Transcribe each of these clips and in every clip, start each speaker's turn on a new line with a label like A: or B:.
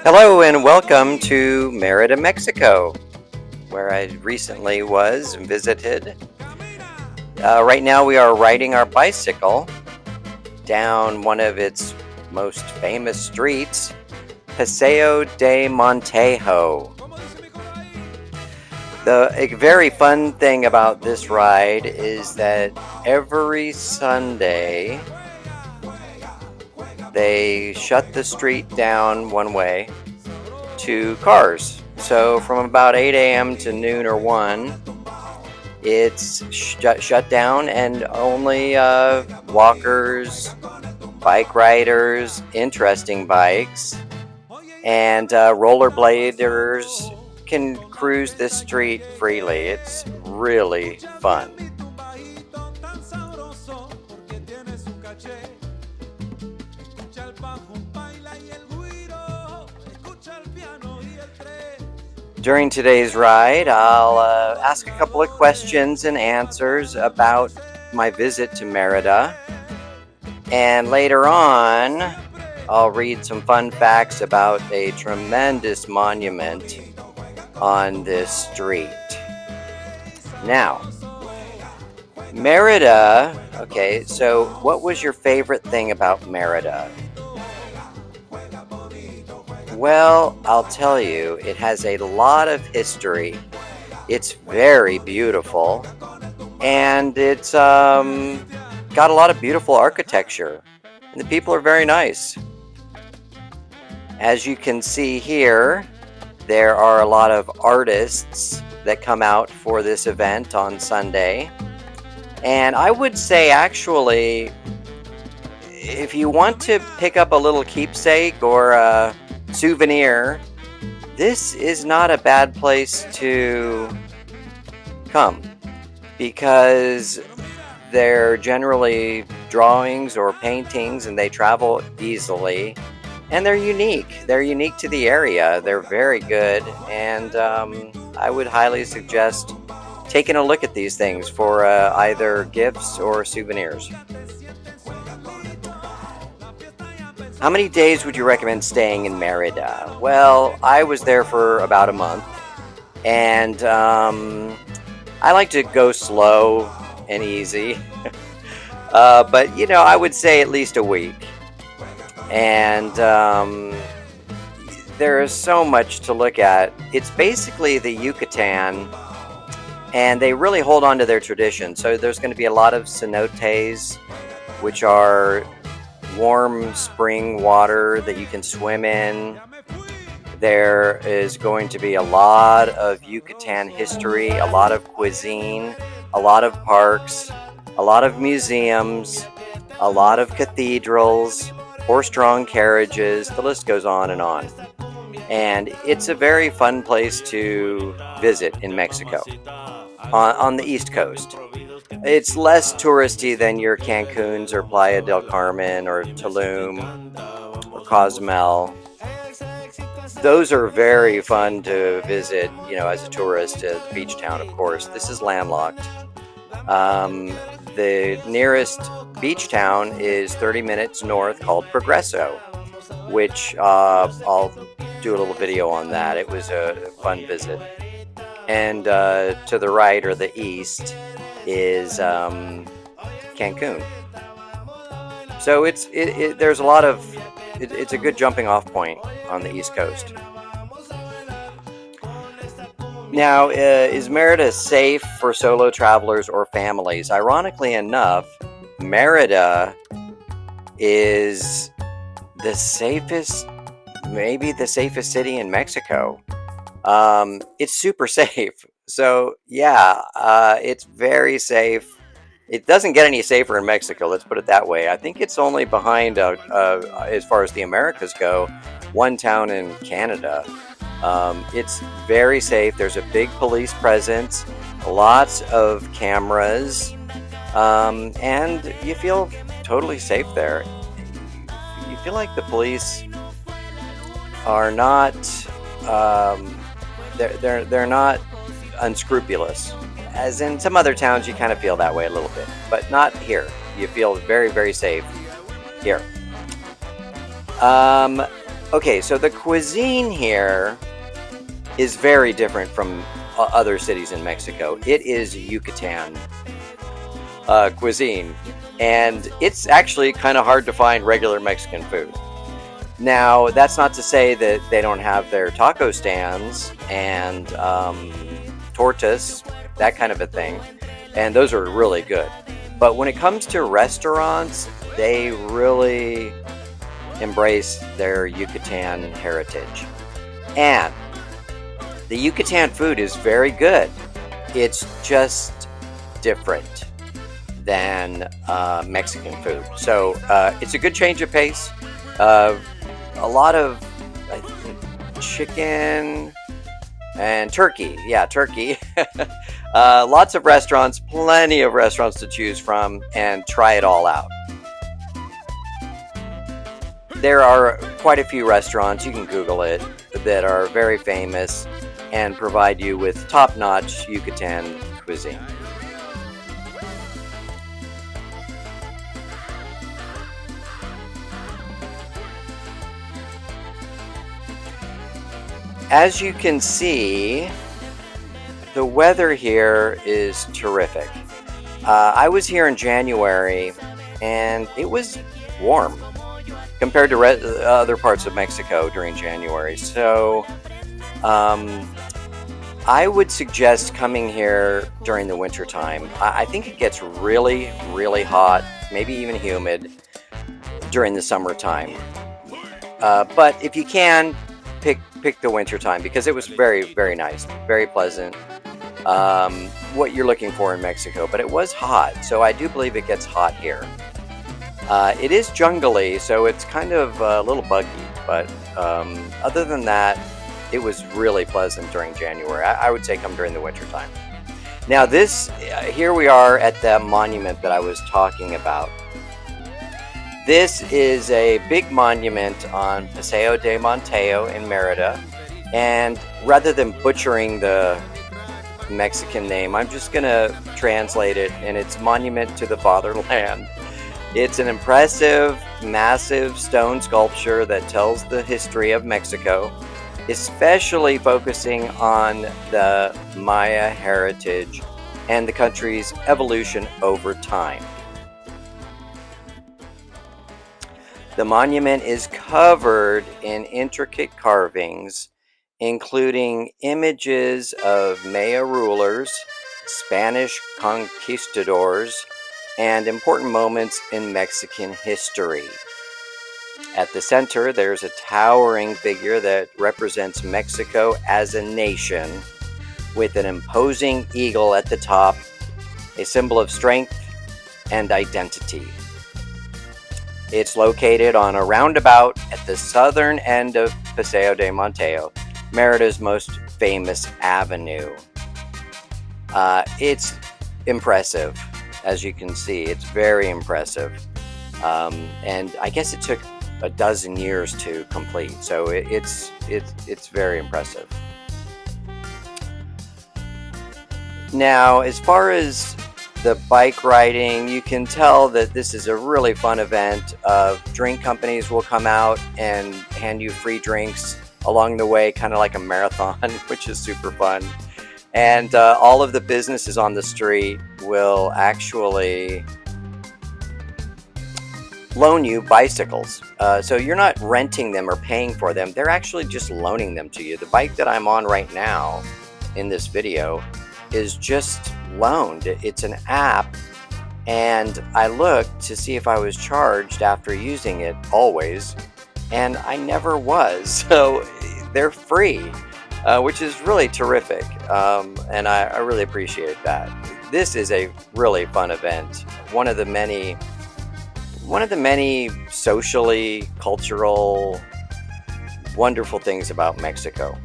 A: Hello and welcome to Mérida, Mexico, where I recently was and visited. Right now we are riding our bicycle down one of its most famous streets, Paseo de Montejo. A very fun thing about this ride is that every Sunday they shut the street down one way to cars. So from about 8 a.m. to noon or 1, it's shut down and only walkers, bike riders, interesting bikes, and rollerbladers can cruise this street freely. It's really fun. During today's ride, I'll ask a couple of questions and answers about my visit to Mérida. And later on, I'll read some fun facts about a tremendous monument on this street. Now, Mérida, okay, so what was your favorite thing about Mérida? Well, I'll tell you, it has a lot of history. It's very beautiful, and it's got a lot of beautiful architecture, and the people are very nice. As you can see here, there are a lot of artists that come out for this event on Sunday, and I would say actually, if you want to pick up a little keepsake or a souvenir, this is not a bad place to come because they're generally drawings or paintings and they travel easily and they're unique. They're unique to the area. They're very good, and I would highly suggest taking a look at these things for either gifts or souvenirs. How many days would you recommend staying in Mérida? Well, I was there for about a month, and I like to go slow and easy. But, I would say at least a week. And there is so much to look at. It's basically the Yucatán, and they really hold on to their tradition. So there's going to be a lot of cenotes, which are warm spring water that you can swim in. There is going to be a lot of Yucatan history, a lot of cuisine, a lot of parks, a lot of museums, a lot of cathedrals, horse-drawn carriages. The list goes on and on. And it's a very fun place to visit in Mexico, on the East Coast. It's less touristy than your Cancuns or Playa del Carmen or Tulum or Cozumel. Those are very fun to visit, as a tourist. Beach town, of course. This is landlocked. The nearest beach town is 30 minutes north, called Progreso, which I'll do a little video on that. It was a fun visit. And to the right or the east is Cancun. So there's a lot of it's a good jumping off point on the East Coast. Now, is Mérida safe for solo travelers or families? Ironically enough, Mérida is maybe the safest city in Mexico. It's super safe. So yeah, it's very safe. It doesn't get any safer in Mexico, let's put it that way. I think it's only behind, as far as the Americas go, one town in Canada. It's very safe. There's a big police presence, lots of cameras, and you feel totally safe there. You feel like the police are not, they're not unscrupulous. As in some other towns, you kind of feel that way a little bit, but not here. You feel very, very safe here. Okay, so the cuisine here is very different from other cities in Mexico. It is Yucatan cuisine, and it's actually kind of hard to find regular Mexican food. Now, that's not to say that they don't have their taco stands and tortas, that kind of a thing, and those are really good. But when it comes to restaurants, they really embrace their Yucatan heritage. And the Yucatan food is very good. It's just different than Mexican food. So it's a good change of pace. A lot of, I think, chicken and turkey. Yeah, turkey. Lots of restaurants, plenty of restaurants to choose from, and try it all out. There are quite a few restaurants, you can Google it, that are very famous and provide you with top-notch Yucatan cuisine. As you can see, the weather here is terrific. I was here in January and it was warm compared to other parts of Mexico during January. So I would suggest coming here during the winter time. I think it gets really, really hot, maybe even humid during the summertime. But if you can, pick the winter time, because it was very, very nice, very pleasant. What you're looking for in Mexico, but it was hot, so I do believe it gets hot here. It is jungly, so it's kind of a little buggy, but other than that, it was really pleasant during January. I would say come during the winter time. Now here we are at the monument that I was talking about. This is a big monument on Paseo de Montejo in Mérida, and rather than butchering the Mexican name, I'm just gonna translate it, and it's Monument to the Fatherland. It's an impressive, massive stone sculpture that tells the history of Mexico, especially focusing on the Maya heritage and the country's evolution over time. The monument is covered in intricate carvings, including images of Maya rulers, Spanish conquistadors, and important moments in Mexican history. At the center, there's a towering figure that represents Mexico as a nation, with an imposing eagle at the top, a symbol of strength and identity. It's located on a roundabout at the southern end of Paseo de Montejo, Mérida's most famous avenue. It's impressive, as you can see. It's very impressive. And I guess it took a dozen years to complete, so it's very impressive. Now, as far as the bike riding, you can tell that this is a really fun event. Drink companies will come out and hand you free drinks along the way, kind of like a marathon, which is super fun. And all of the businesses on the street will actually loan you bicycles. So you're not renting them or paying for them. They're actually just loaning them to you. The bike that I'm on right now in this video is just loaned. It's an app, and I looked to see if I was charged after using it always, and I never was. So they're free, which is really terrific, and I really appreciate that. This is a really fun event. One of the many socially, cultural, wonderful things about Mexico.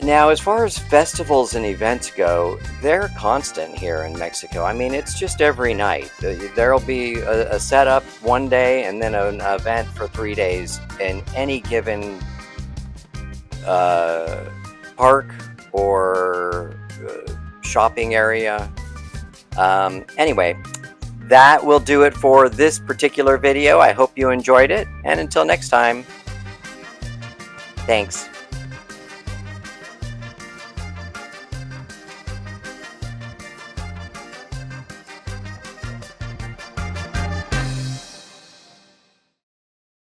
A: Now, as far as festivals and events go, they're constant here in Mexico. I mean, it's just every night. There'll be a setup one day and then an event for 3 days in any given park or shopping area. Anyway, that will do it for this particular video. I hope you enjoyed it, and until next time, thanks.